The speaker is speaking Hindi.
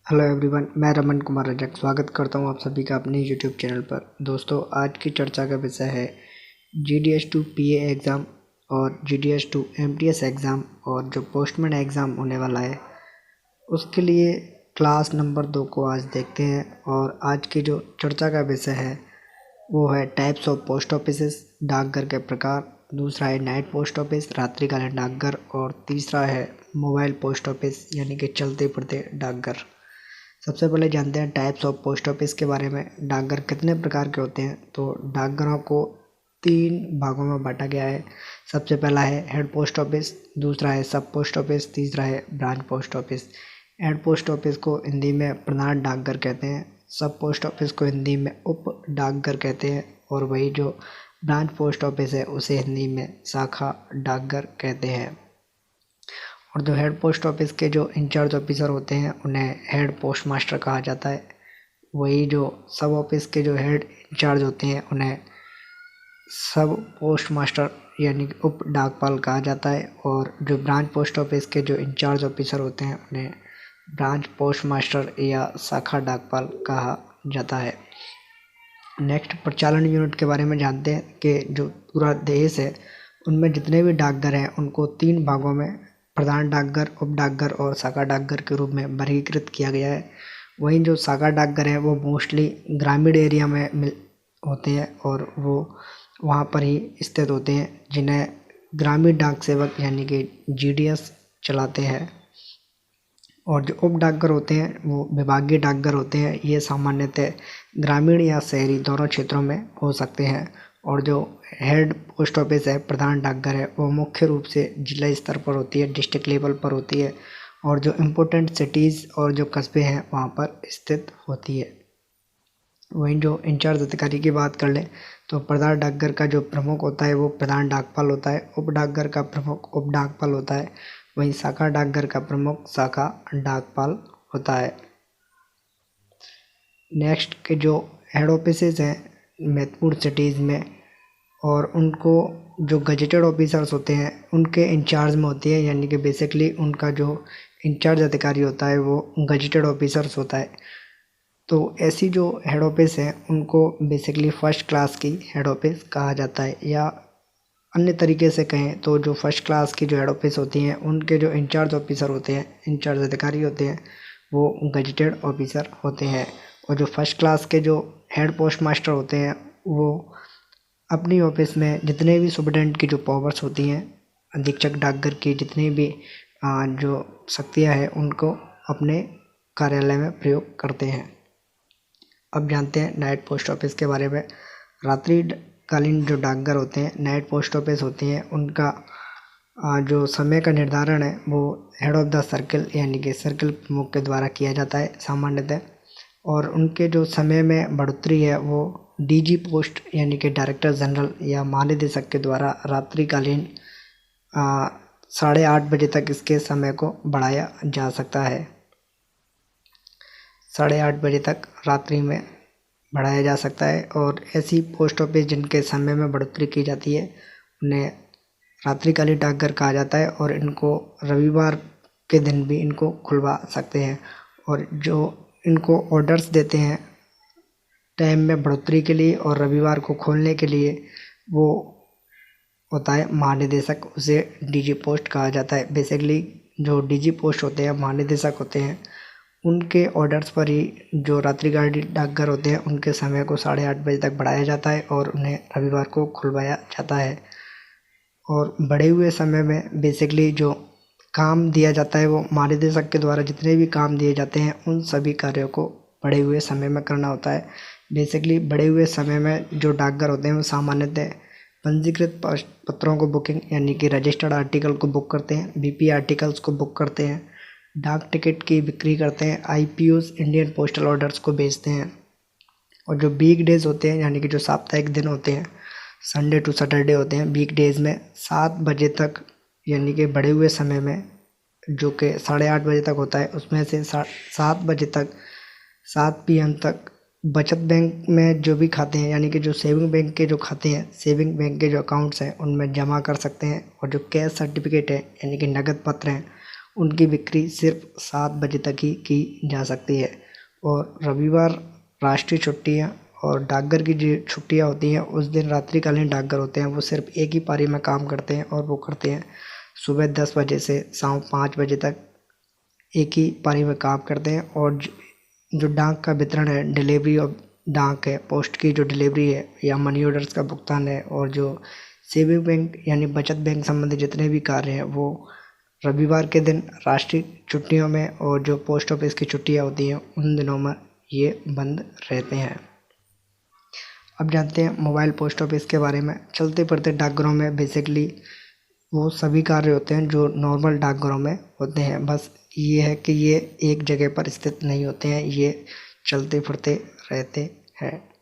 हेलो एवरीवन, मैं रमन कुमार रजक स्वागत करता हूं आप सभी का अपने यूट्यूब चैनल पर। दोस्तों, आज की चर्चा का विषय है GDS2 PA एग्ज़ाम और GDS2 MTS एग्ज़ाम और जो पोस्टमैन एग्ज़ाम होने वाला है उसके लिए क्लास नंबर 2 को आज देखते हैं। और आज की जो चर्चा का विषय है वो है टाइप्स ऑफ पोस्ट ऑफिसेस, डाकघर के प्रकार। दूसरा है नाइट पोस्ट ऑफिस, रात्रिकालीन डाकघर। और तीसरा है मोबाइल पोस्ट ऑफिस यानी कि चलते फिरते डाकघर। सबसे पहले जानते हैं टाइप्स ऑफ पोस्ट ऑफिस के बारे में। डाकघर कितने प्रकार के होते हैं? तो डाकघरों को 3 भागों में बांटा गया है। सबसे पहला है हेड पोस्ट ऑफिस, दूसरा है सब पोस्ट ऑफिस, तीसरा है branch post office. Head post office को हिंदी में प्रधान डाकघर कहते हैं, सब पोस्ट ऑफिस को हिंदी में उप डाकघर कहते हैं, और वही जो ब्रांच पोस्ट ऑफिस है उसे हिंदी में शाखा डाकघर कहते हैं। और जो हेड पोस्ट ऑफिस के जो इंचार्ज ऑफिसर होते हैं उन्हें हेड पोस्ट मास्टर कहा जाता है। वही जो सब ऑफिस के जो हेड इंचार्ज होते हैं उन्हें सब पोस्ट मास्टर यानी कि उप डाकपाल कहा जाता है। और जो ब्रांच पोस्ट ऑफिस के जो इंचार्ज ऑफिसर होते हैं उन्हें ब्रांच पोस्ट मास्टर या शाखा डाकपाल कहा जाता है। नेक्स्ट, प्रचालन यूनिट के बारे में जानते हैं कि जो पूरा देश है उनमें जितने भी डाकघर हैं उनको 3 भागों में प्रधान डाकघर, उप डाकघर और शाखा डाकघर के रूप में वर्गीकृत किया गया है। वहीं जो शाखा डाकघर है वो मोस्टली ग्रामीण एरिया में होते हैं और वो वहाँ पर ही स्थित होते हैं, जिन्हें ग्रामीण डाक सेवक यानी कि GDS चलाते हैं। और जो उप डाकघर होते हैं वो विभागीय डाकघर होते हैं। ये सामान्यतः ग्रामीण या शहरी दोनों क्षेत्रों में हो सकते हैं। और जो हेड पोस्ट ऑफिस है, प्रधान डाकघर है, वो मुख्य रूप से जिला स्तर पर होती है, डिस्ट्रिक्ट लेवल पर होती है, और जो इम्पोर्टेंट सिटीज़ और जो कस्बे हैं वहाँ पर स्थित होती है। वहीं जो इंचार्ज अधिकारी की बात कर लें तो प्रधान डाकघर का जो प्रमुख होता है वो प्रधान डाकपाल होता है, उप डाकघर का प्रमुख उप डाकपाल होता है, वहीं शाखा डाकघर का प्रमुख शाखा डाकपाल होता है। नेक्स्ट के जो हेड ऑफिसेज हैं महत्वपूर्ण सिटीज़ में, और उनको जो गजेटेड ऑफिसर्स होते हैं उनके इंचार्ज में होती है, यानी कि बेसिकली उनका जो इंचार्ज अधिकारी होता है वो गजेटेड ऑफिसर्स होता है। तो ऐसी जो हेड ऑफिस है उनको बेसिकली फर्स्ट क्लास की हेड ऑफिस कहा जाता है, या अन्य तरीके से कहें तो जो फर्स्ट क्लास की जो हेड ऑफिस होती हैं उनके जो इंचार्ज ऑफिसर होते हैं, इंचार्ज अधिकारी होते हैं, वो गजेटेड ऑफिसर होते हैं। और जो फर्स्ट क्लास के जो हेड पोस्ट मास्टर होते हैं वो अपनी ऑफिस में जितने भी सुपरटेंडेंट की जो पावर्स होती हैं, अधीक्षक डाकघर की जितनी भी जो शक्तियाँ हैं उनको अपने कार्यालय में प्रयोग करते हैं। अब जानते हैं नाइट पोस्ट ऑफिस के बारे में। रात्रिकालीन जो डाकघर होते हैं, नाइट पोस्ट ऑफिस होती हैं, उनका जो समय का निर्धारण है वो हेड ऑफ द सर्कल यानी कि सर्कल प्रमुख के द्वारा किया जाता है सामान्यतः। और उनके जो समय में बढ़ोतरी है वो DG पोस्ट यानी कि डायरेक्टर जनरल या महानिदेशक के द्वारा रात्रिकालीन 8:30 बजे तक इसके समय को बढ़ाया जा सकता है। 8:30 बजे तक रात्रि में बढ़ाया जा सकता है। और ऐसी पोस्ट ऑफिस जिनके समय में बढ़ोतरी की जाती है उन्हें रात्रिकालीन डाकघर कहा जाता है, और इनको रविवार के दिन भी इनको खुलवा सकते हैं। और जो इनको ऑर्डर्स देते हैं टाइम में बढ़ोतरी के लिए और रविवार को खोलने के लिए वो होता है महानिदेशक, उसे DG पोस्ट कहा जाता है। बेसिकली जो DG पोस्ट होते हैं, महानिदेशक होते हैं, उनके ऑर्डर्स पर ही जो रात्रिकालीन डाकघर होते हैं उनके समय को 8:30 बजे तक बढ़ाया जाता है और उन्हें रविवार को खुलवाया जाता है। और बढ़े हुए समय में बेसिकली जो काम दिया जाता है वो महानिदेशक के द्वारा जितने भी काम दिए जाते हैं उन सभी कार्यों को बढ़े हुए समय में करना होता है। बेसिकली बढ़े हुए समय में जो डाकघर होते हैं वो सामान्यतः पंजीकृत पत्रों को बुकिंग यानी कि रजिस्टर्ड आर्टिकल को बुक करते हैं, BP आर्टिकल्स को बुक करते हैं, डाक टिकट की बिक्री करते हैं, IPOs इंडियन पोस्टल ऑर्डर्स को बेचते हैं। और जो वीक डेज होते हैं यानी कि जो साप्ताहिक दिन होते हैं, संडे टू सैटरडे होते हैं, वीक डेज में 7 बजे तक यानी कि बढ़े हुए समय में जो कि 8:30 बजे तक होता है उसमें से 7 बजे तक 7 PM तक बचत बैंक में जो भी खाते हैं यानी कि जो सेविंग बैंक के जो खाते हैं, सेविंग बैंक के जो अकाउंट्स हैं उनमें जमा कर सकते हैं। और जो कैश सर्टिफिकेट है यानी कि नगद पत्र हैं उनकी बिक्री सिर्फ 7 बजे तक ही की जा सकती है। और रविवार राष्ट्रीय छुट्टियाँ और डाकघर की जो छुट्टियाँ होती हैं उस दिन रात्रिकालीन डाकघर होते हैं, वो सिर्फ एक ही पारी में काम करते हैं और वो करते हैं सुबह 10 बजे से शाम 5 बजे तक एक ही पारी में काम करते हैं। और जो डाक का वितरण है, डिलीवरी ऑफ डाक है, पोस्ट की जो डिलीवरी है या मनी ऑर्डर्स का भुगतान है, और जो सेविंग बैंक यानी बचत बैंक संबंधी जितने भी कार्य हैं वो रविवार के दिन राष्ट्रीय छुट्टियों में और जो पोस्ट ऑफिस की छुट्टियां होती हैं उन दिनों में ये बंद रहते हैं। अब जानते हैं मोबाइल पोस्ट ऑफिस के बारे में। चलते फिरते डाकघरों में बेसिकली वो सभी कार्य होते हैं जो नॉर्मल डाकघरों में होते हैं, बस ये है कि ये एक जगह पर स्थित नहीं होते हैं, ये चलते फिरते रहते हैं।